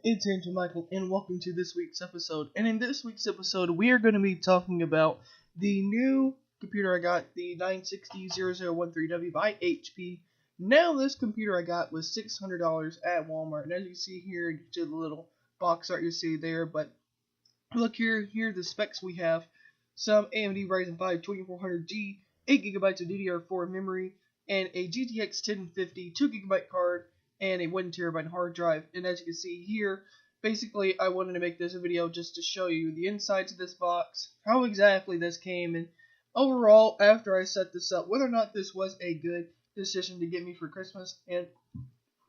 It's AndrewMycol, and welcome to this week's episode. And in this week's episode, we are going to be talking about the new computer I got, the 9600013W by HP. Now, this computer I got was $600 at Walmart, and as you see here, to the little box art you see there. But look here are the specs we have: some AMD Ryzen 5 2400G, 8GB of DDR4 memory, and a GTX 1050 2GB card, and a 1TB hard drive. And as you can see here, basically I wanted to make this video just to show you the insides of this box, how exactly this came, and overall, after I set this up, whether or not this was a good decision to get me for Christmas. And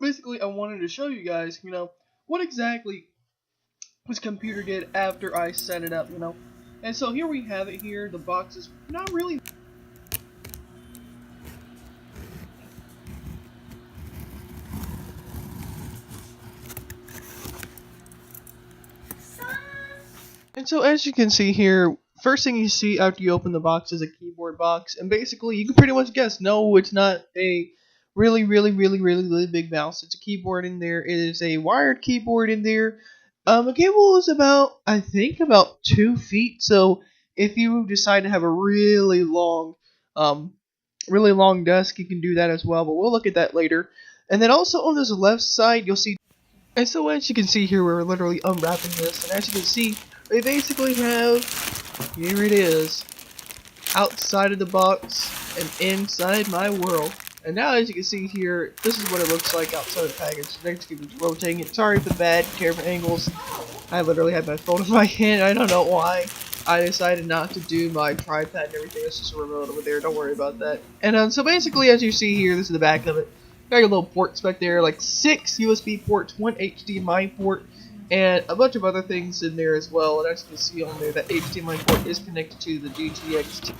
basically I wanted to show you guys, what exactly this computer did after I set it up, And so here we have it here. The box is not really And so as you can see here, first thing you see after you open the box is a keyboard box, and basically you can pretty much guess, no, it's not a really big mouse. It's a keyboard in there. It is a wired keyboard in there. The cable is about, I think, about 2 feet, so if you decide to have a really long desk, you can do that as well, but we'll look at that later. And then also on this left side, you'll see, and so as you can see here, we're literally unwrapping this, and as you can see, they basically have, here it is, outside of the box and inside my world. And now as you can see here, this is what it looks like outside of the package. Next, keep rotating it. Sorry for the bad camera angles. I literally had my phone in my hand. I don't know why I decided not to do my tripod and everything. It's just a remote over there. Don't worry about that. And so basically, as you see here, this is the back of it. Got your little ports back there, like 6 USB ports, 1 HDMI port, and a bunch of other things in there as well. And as you can see on there, that HDMI port is connected to the GTX.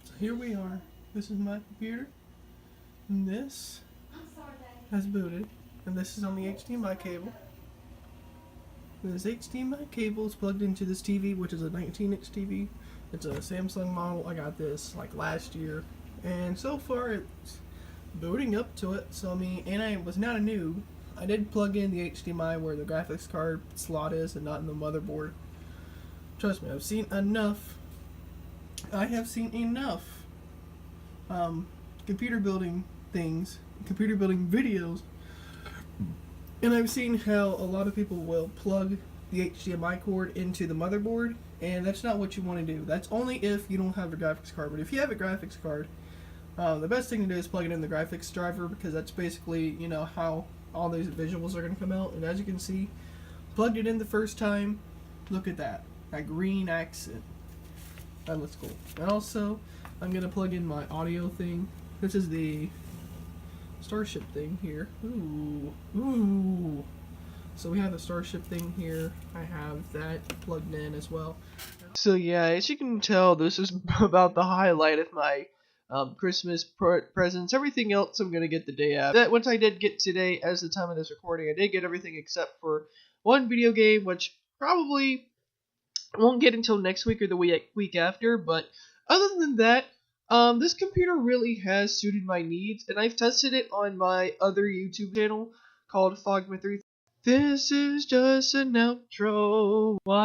So here we are. This is my computer, and this has booted, and this is on the HDMI cable. This HDMI cable is plugged into this TV, which is a 19-inch TV. It's a Samsung model. I got this like last year, and so far it's booting up to it. So and I was not a noob. I did plug in the HDMI where the graphics card slot is, and not in the motherboard. Trust me, I've seen enough. I have seen enough computer building things, computer building videos. And I've seen how a lot of people will plug the HDMI cord into the motherboard, and that's not what you want to do. That's only if you don't have a graphics card. But if you have a graphics card, the best thing to do is plug it in the graphics driver, because that's basically, how all these visuals are going to come out. And as you can see, plugged it in the first time. Look at that green accent. That looks cool. And also, I'm going to plug in my audio thing. This is the Starship thing here. Ooh. So we have the Starship thing here. I have that plugged in as well. So yeah, as you can tell, this is about the highlight of my Christmas presents. Everything else I'm gonna get the day after. That once I did get today, as the time of this recording, I did get everything except for one video game, which probably won't get until next week or the week after. But other than that, this computer really has suited my needs, and I've tested it on my other YouTube channel called Fogma3. This is just an outro. Why?